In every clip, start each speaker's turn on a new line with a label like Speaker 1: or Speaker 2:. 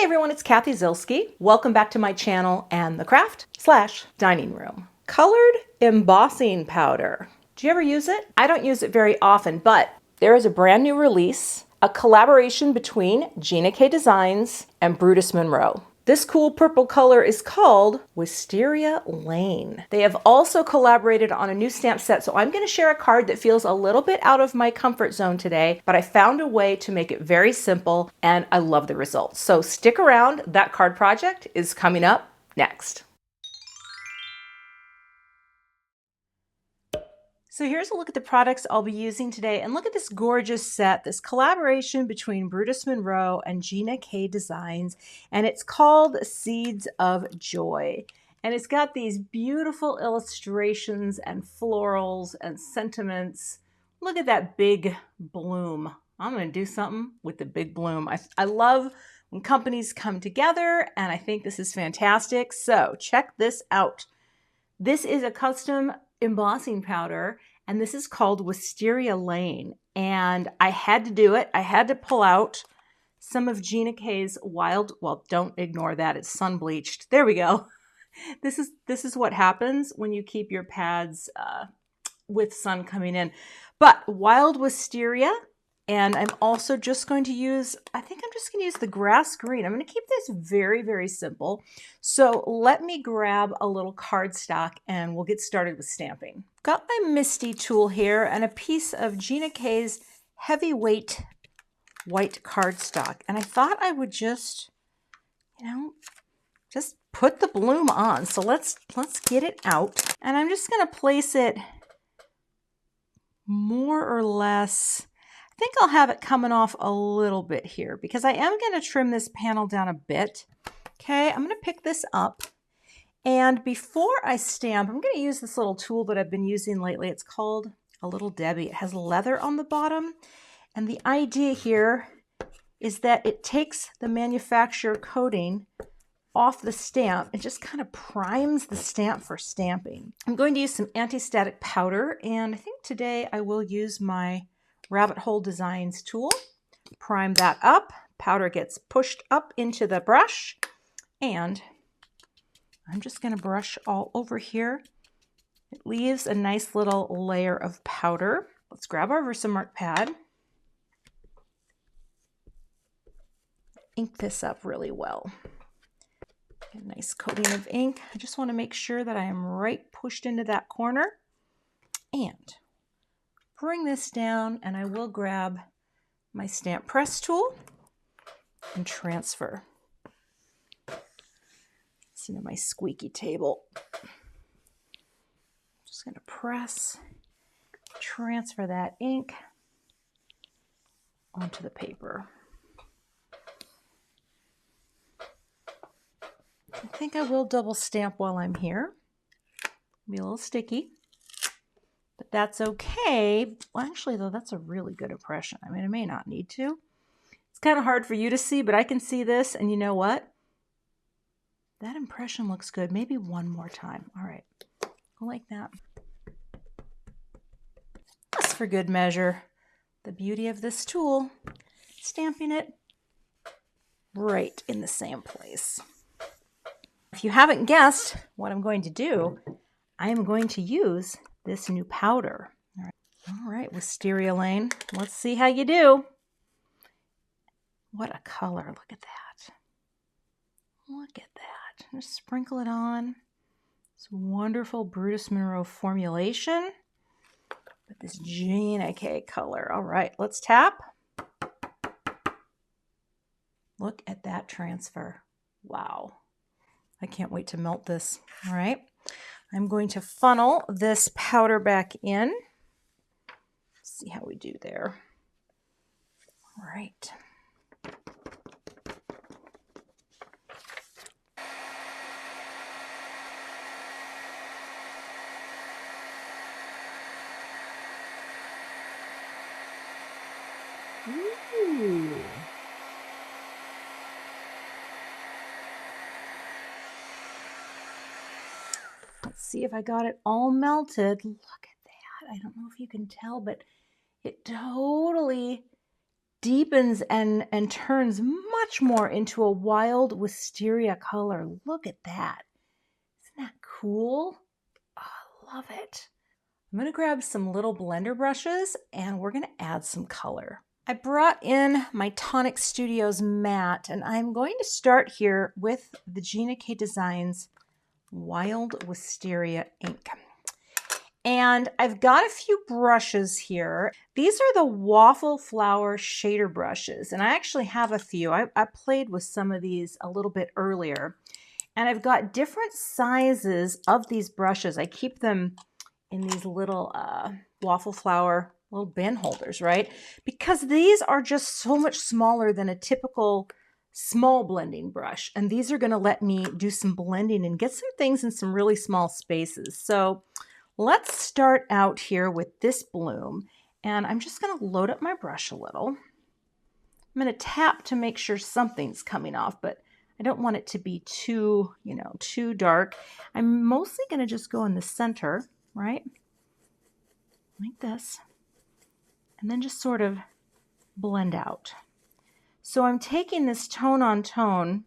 Speaker 1: everyone, it's Cathy Zielske. Welcome back to my channel and the craft/dining room. Colored embossing powder. Do you ever use it? I don't use it very often, but there is a brand new release, a collaboration between Gina K Designs and Brutus Monroe. This cool purple color is called Wisteria Lane. They have also collaborated on a new stamp set, so I'm going to share a card that feels a little bit out of my comfort zone today, but I found a way to make it very simple, and I love the results. So stick around, that card project is coming up next. So here's a look at the products I'll be using today, and look at this gorgeous set, this collaboration between Brutus Monroe and Gina K Designs, and it's called Seeds of Joy. And it's got these beautiful illustrations and florals and sentiments. Look at that big bloom. I'm going to do something with the big bloom. I love when companies come together, and I think this is fantastic. So check this out. This is a custom embossing powder, and this is called Wisteria Lane, and I had to do it. I had to pull out some of Gina K's wild, well, don't ignore that, it's sun bleached. There we go. This is what happens when you keep your pads with sun coming in. But wild wisteria, and I'm also just going to use, I think I'm just going to use the grass green. I'm going to keep this very, very simple. So let me grab a little cardstock and we'll get started with stamping. Got my Misty tool here and a piece of Gina K's heavyweight white cardstock. And I thought I would just, just put the bloom on. So let's get it out. And I'm just going to place it more or less. I think I'll have it coming off a little bit here because I am going to trim this panel down a bit. Okay, I'm going to pick this up. And before I stamp, I'm going to use this little tool that I've been using lately. It's called a Little Debbie. It has leather on the bottom. And the idea here is that it takes the manufacturer coating off the stamp and just kind of primes the stamp for stamping. I'm going to use some anti-static powder, and I think today I will use my Rabbit Hole Designs tool. Prime that up. Powder gets pushed up into the brush, and I'm just going to brush all over here. It leaves a nice little layer of powder. Let's grab our Versamark pad. Ink this up really well. Get a nice coating of ink. I just want to make sure that I am right pushed into that corner. And bring this down, and I will grab my stamp press tool and transfer. It's into my squeaky table. Just going to press, transfer that ink onto the paper. I think I will double stamp while I'm here. Be a little sticky. But that's okay. Well, actually, though, that's a really good impression. I mean, I may not need to. It's kind of hard for you to see, but I can see this, and you know what? That impression looks good. Maybe one more time. All right. Go like that. That's for good measure. The beauty of this tool, stamping it right in the same place. If you haven't guessed what I'm going to do, I am going to use this new powder. All right, Wisteria Lane. Let's see how you do. What a color. Look at that. Look at that. Just sprinkle it on. This wonderful Brutus Monroe formulation with this Gina K color. All right, let's tap. Look at that transfer. Wow. I can't wait to melt this. All right. I'm going to funnel this powder back in. See how we do there. All right. Ooh. Let's see if I got it all melted. Look at that. I don't know if you can tell, but it totally deepens and turns much more into a wild wisteria color. Look at that. Isn't that cool? Oh, I love it. I'm going to grab some little blender brushes and we're going to add some color. I brought in my Tonic Studios mat and I'm going to start here with the Gina K Designs Wild Wisteria ink. And I've got a few brushes here. These are the Waffle Flower shader brushes, and I actually have a few. I played with some of these a little bit earlier. And I've got different sizes of these brushes. I keep them in these little Waffle Flower little bin holders, right? Because these are just so much smaller than a typical small blending brush. And these are gonna let me do some blending and get some things in some really small spaces. So let's start out here with this bloom, and I'm just going to load up my brush a little. I'm going to tap to make sure something's coming off, but I don't want it to be too, too dark. I'm mostly going to just go in the center, right? Like this, and then just sort of blend out. So I'm taking this tone on tone.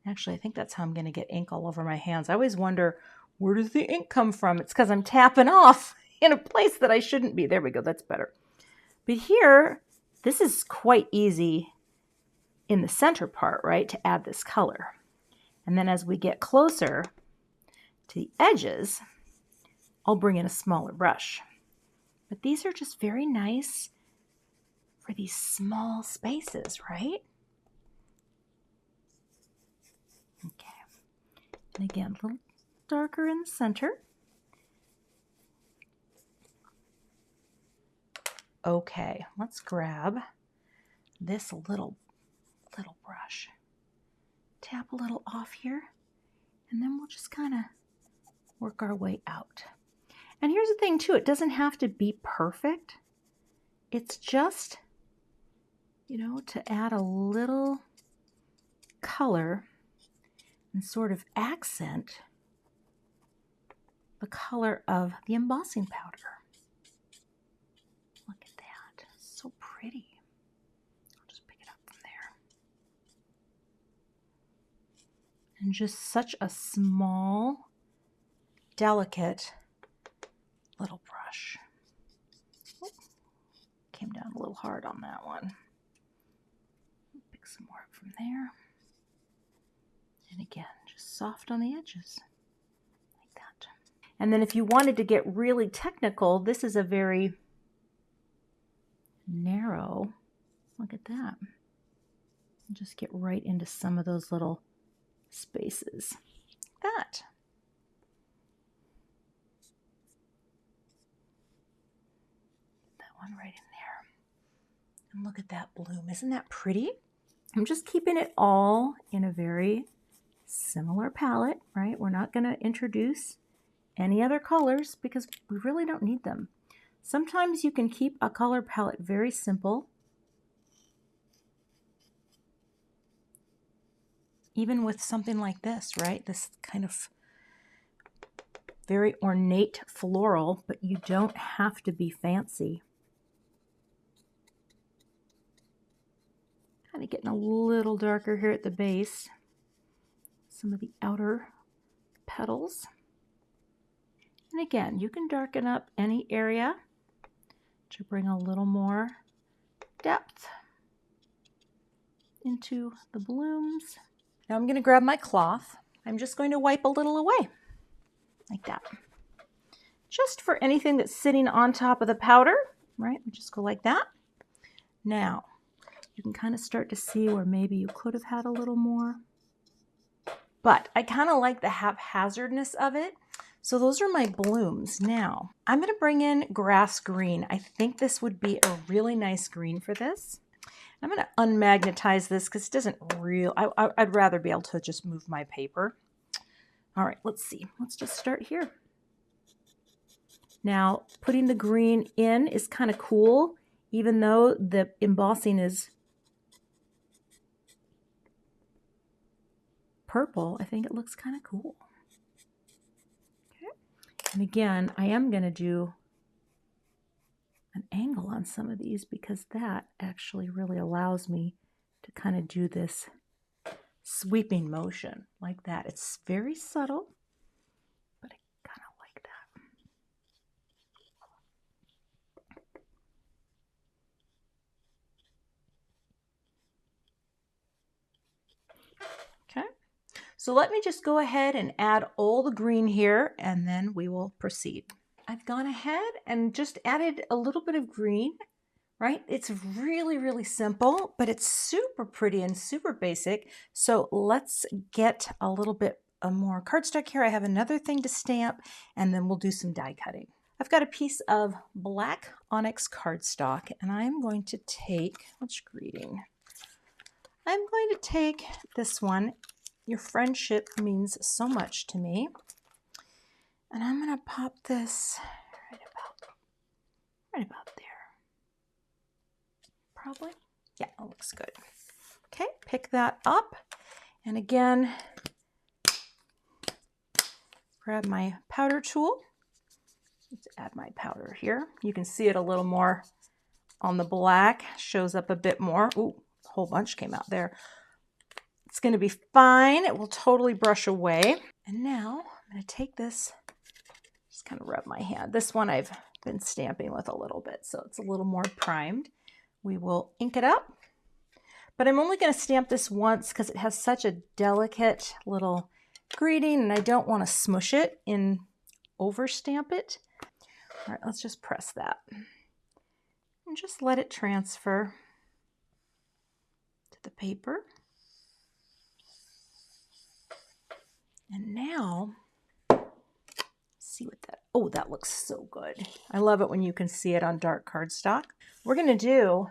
Speaker 1: Actually, I think that's how I'm going to get ink all over my hands. I always wonder, where does the ink come from? It's because I'm tapping off in a place that I shouldn't be. There we go, that's better. But here, this is quite easy in the center part, right, to add this color. And then as we get closer to the edges, I'll bring in a smaller brush. But these are just very nice for these small spaces, right? Okay. And again, a little darker in the center. Okay, let's grab this little brush. Tap a little off here, and then we'll just kind of work our way out. And here's the thing too, it doesn't have to be perfect. It's just, to add a little color and sort of accent the color of the embossing powder. Look at that, so pretty. I'll just pick it up from there. And just such a small, delicate little brush. Oh, came down a little hard on that one. Pick some more up from there. And again, just soft on the edges. And then if you wanted to get really technical, this is a very narrow, look at that. Just get right into some of those little spaces. Like that. That one right in there. And look at that bloom. Isn't that pretty? I'm just keeping it all in a very similar palette, right? We're not going to introduce any other colors because we really don't need them. Sometimes you can keep a color palette very simple, even with something like this, right? This kind of very ornate floral, but you don't have to be fancy. Kind of getting a little darker here at the base. Some of the outer petals. And again, you can darken up any area to bring a little more depth into the blooms. Now I'm going to grab my cloth. I'm just going to wipe a little away, like that. Just for anything that's sitting on top of the powder, right? We just go like that. Now, you can kind of start to see where maybe you could have had a little more. But I kind of like the haphazardness of it. So those are my blooms. Now, I'm going to bring in grass green. I think this would be a really nice green for this. I'm going to unmagnetize this because it doesn't I'd rather be able to just move my paper. All right, let's see. Let's just start here. Now, putting the green in is kind of cool, even though the embossing is purple. I think it looks kind of cool. And again, I am going to do an angle angle on some of these because that actually really allows me to kind of do this sweeping motion like that. It's very subtle, but I kind of like that. Okay, so let me just go ahead and add all the green here and then we will proceed. I've gone ahead and just added a little bit of green, right? It's really, really simple, but it's super pretty and super basic. So let's get a little bit more cardstock here. I have another thing to stamp and then we'll do some die cutting. I've got a piece of black Onyx cardstock and I'm going to take, which greeting? I'm going to take this one. Your friendship means so much to me. And I'm going to pop this right about there. Probably. Yeah, it looks good. Okay, pick that up. And again, grab my powder tool. Let's add my powder here. You can see it a little more on the black. Shows up a bit more. Ooh, a whole bunch came out there. It's going to be fine. It will totally brush away. And now I'm going to take this, just kind of rub my hand. This one I've been stamping with a little bit, so it's a little more primed. We will ink it up, but I'm only going to stamp this once because it has such a delicate little greeting and I don't want to smush it and over stamp it. All right, let's just press that and just let it transfer to the paper. And now, see what that, oh, that looks so good. I love it when you can see it on dark cardstock. We're going to do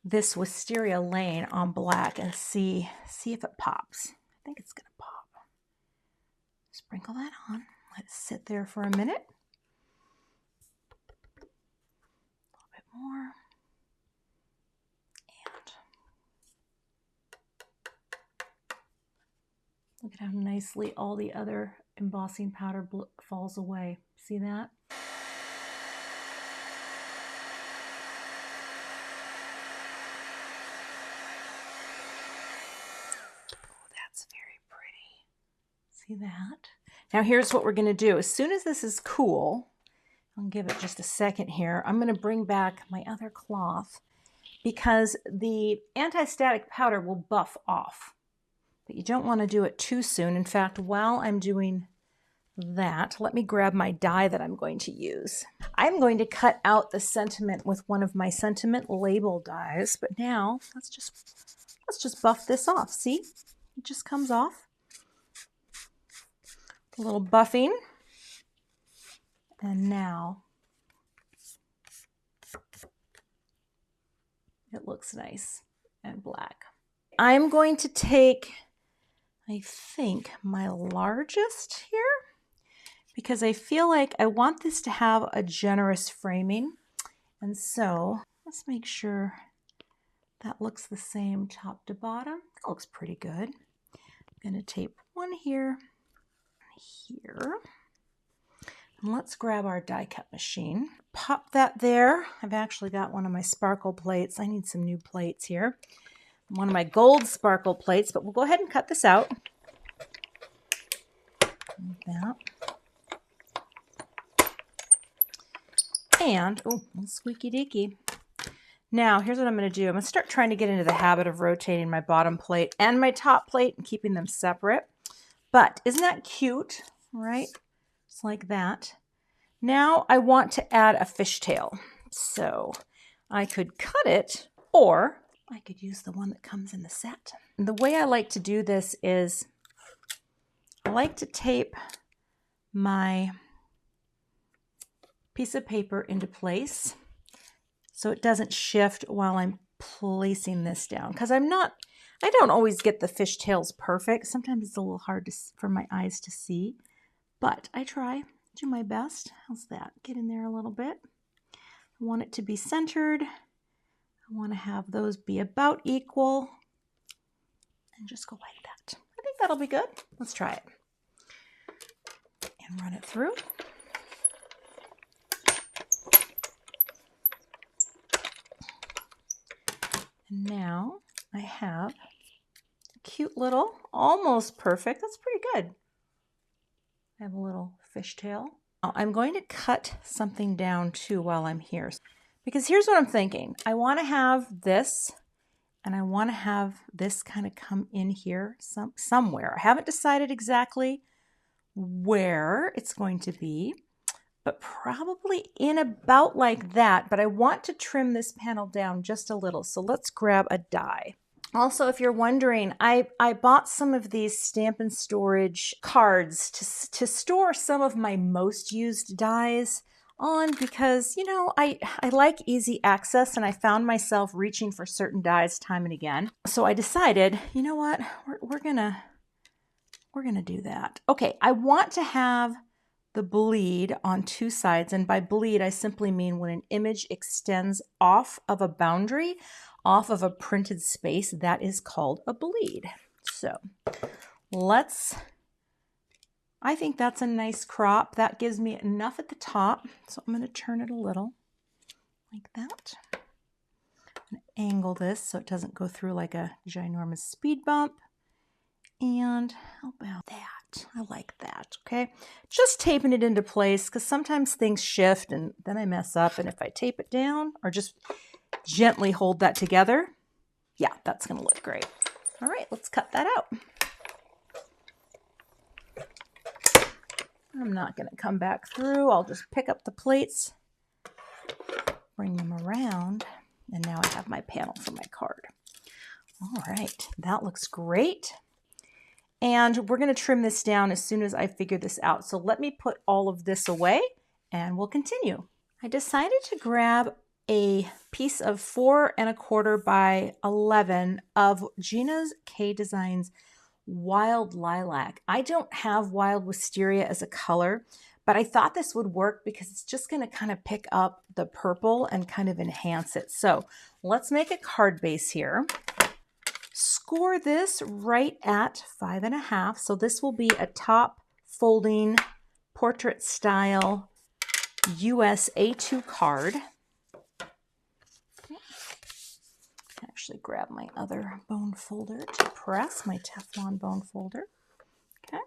Speaker 1: this Wisteria Lane on black and see if it pops. I think it's going to pop. Sprinkle that on. Let it sit there for a minute. A little bit more. And look at how nicely all the other embossing powder falls away. See that? See that? Now here's what we're going to do. As soon as this is cool, I'll give it just a second here. I'm going to bring back my other cloth because the anti-static powder will buff off. But you don't want to do it too soon. In fact, while I'm doing that, let me grab my die that I'm going to use. I'm going to cut out the sentiment with one of my sentiment label dies. But now let's just buff this off. See? It just comes off. A little buffing, and now it looks nice and black. I'm going to take, I think, my largest here because I feel like I want this to have a generous framing, and so let's make sure that looks the same top to bottom. That looks pretty good. I'm going to tape one here. Here. And let's grab our die cut machine. Pop that there. I've actually got one of my sparkle plates. I need some new plates here. One of my gold sparkle plates, but we'll go ahead and cut this out. Like that. And, oh, squeaky deaky. Now, here's what I'm going to do. I'm going to start trying to get into the habit of rotating my bottom plate and my top plate and keeping them separate. But isn't that cute, right? Just like that. Now I want to add a fishtail. So I could cut it, or I could use the one that comes in the set. And the way I like to do this is I like to tape my piece of paper into place so it doesn't shift while I'm placing this down. Because I don't always get the fishtails perfect. Sometimes it's a little hard for my eyes to see, but I try, do my best. How's that? Get in there a little bit. I want it to be centered. I want to have those be about equal and just go like that. I think that'll be good. Let's try it. And run it through. And now I have a cute little, almost perfect, that's pretty good. I have a little fishtail. Now I'm going to cut something down too while I'm here. Because here's what I'm thinking. I want to have this, and I want to have this kind of come in here somewhere. I haven't decided exactly where it's going to be, but probably in about like that. But I want to trim this panel down just a little. So let's grab a die. Also, if you're wondering, I bought some of these Stamp and Storage cards to store some of my most used dies on, because, you know, I like easy access, and I found myself reaching for certain dies time and again. So I decided, you know what, we're gonna do that. Okay, I want to have the bleed on two sides, and by bleed I simply mean when an image extends off of a boundary, off of a printed space, that is called a bleed. So I think that's a nice crop. That gives me enough at the top, so I'm going to turn it a little like that. I'm going to angle this so it doesn't go through like a ginormous speed bump. And how about that? I like that, okay? Just taping it into place, because sometimes things shift and then I mess up. And if I tape it down or just gently hold that together, yeah, that's gonna look great. All right, let's cut that out. I'm not gonna come back through. I'll just pick up the plates, bring them around, and now I have my panel for my card. All right, that looks great. And we're going to trim this down as soon as I figure this out. So let me put all of this away and we'll continue. I decided to grab a piece of 4 1/4 by 11 of Gina K Designs Wild Lilac. I don't have Wild Wisteria as a color, but I thought this would work because it's just going to kind of pick up the purple and kind of enhance it. So let's make a card base here. Score this right at 5 1/2. So this will be a top folding portrait style US A2 card. Actually grab my other bone folder to press, my Teflon bone folder. Okay,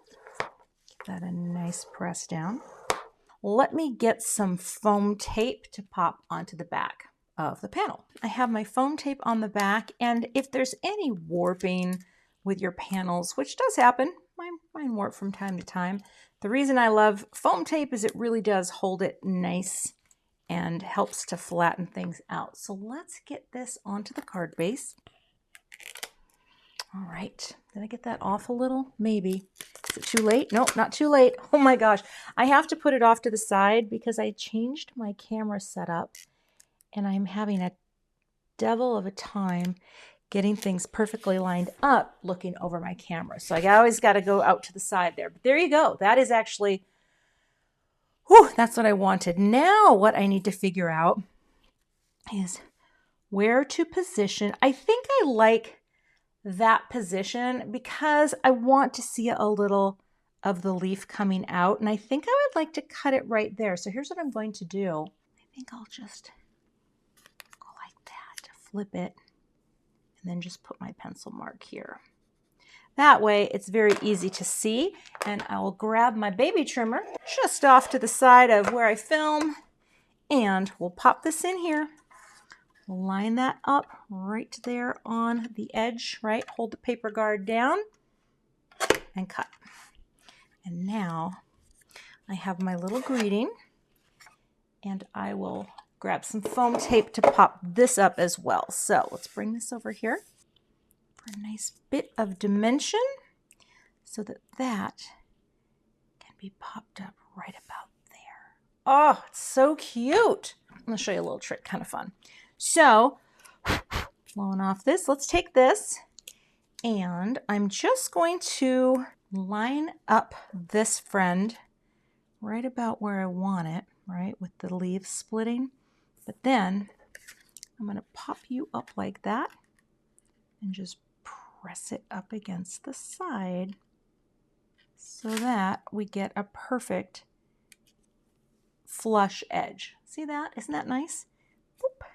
Speaker 1: give that a nice press down. Let me get some foam tape to pop onto the back of the panel. I have my foam tape on the back, and if there's any warping with your panels, which does happen, mine warp from time to time, the reason I love foam tape is it really does hold it nice and helps to flatten things out. So let's get this onto the card base. All right, did I get that off a little? Maybe. Is it too late? Nope, not too late. Oh my gosh, I have to put it off to the side because I changed my camera setup and I'm having a devil of a time getting things perfectly lined up looking over my camera. So I always got to go out to the side there. But there you go. That is actually, whew, that's what I wanted. Now what I need to figure out is where to position. I think I like that position because I want to see a little of the leaf coming out. And I think I would like to cut it right there. So here's what I'm going to do. I think I'll just go like that, flip it, and then just put my pencil mark here. That way it's very easy to see, and I will grab my baby trimmer just off to the side of where I film, and we'll pop this in here. We'll line that up right there on the edge, right? Hold the paper guard down and cut. And now I have my little greeting, and I will grab some foam tape to pop this up as well. So let's bring this over here for a nice bit of dimension so that that can be popped up right about there. Oh, it's so cute. I'm going to show you a little trick, kind of fun. So, blowing off this, let's take this, and I'm just going to line up this friend right about where I want it, right, with the leaves splitting. But then I'm going to pop you up like that and just press it up against the side so that we get a perfect flush edge. See that? Isn't that nice? Boop.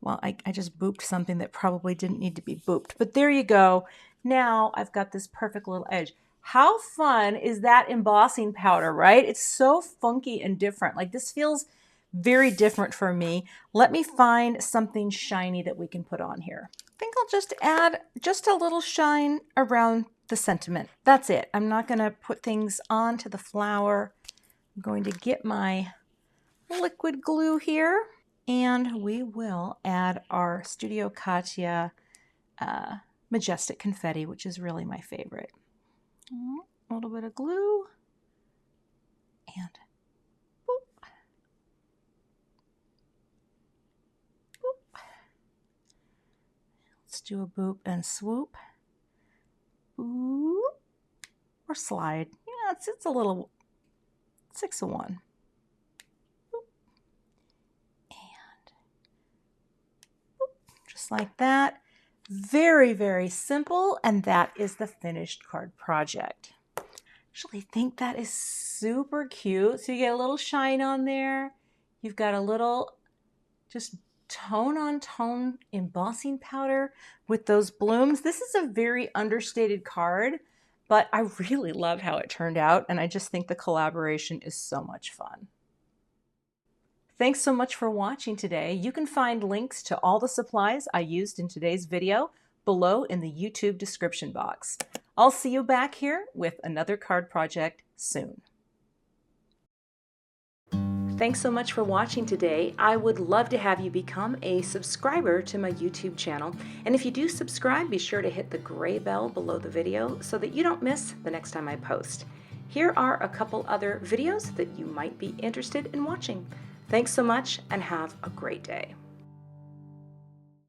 Speaker 1: Well, I just booped something that probably didn't need to be booped, but there you go. Now I've got this perfect little edge. How fun is that embossing powder, right? It's so funky and different. Like this feels very different for me. Let me find something shiny that we can put on here. I think I'll just add just a little shine around the sentiment. That's it. I'm not going to put things onto the flower. I'm going to get my liquid glue here, and we will add our Studio Katia Majestic Confetti, which is really my favorite. A little bit of glue, and boop, boop. Let's do a boop and swoop. Boop, or slide. Yeah, it's a little 6 of 1. Just like that. Very, very simple, and that is the finished card project. I actually think that is super cute. So you get a little shine on there. You've got a little just tone on tone embossing powder with those blooms. This is a very understated card, but I really love how it turned out, and I just think the collaboration is so much fun. Thanks so much for watching today. You can find links to all the supplies I used in today's video below in the YouTube description box. I'll see you back here with another card project soon. Thanks so much for watching today. I would love to have you become a subscriber to my YouTube channel. And if you do subscribe, be sure to hit the gray bell below the video so that you don't miss the next time I post. Here are a couple other videos that you might be interested in watching. Thanks so much and have a great day.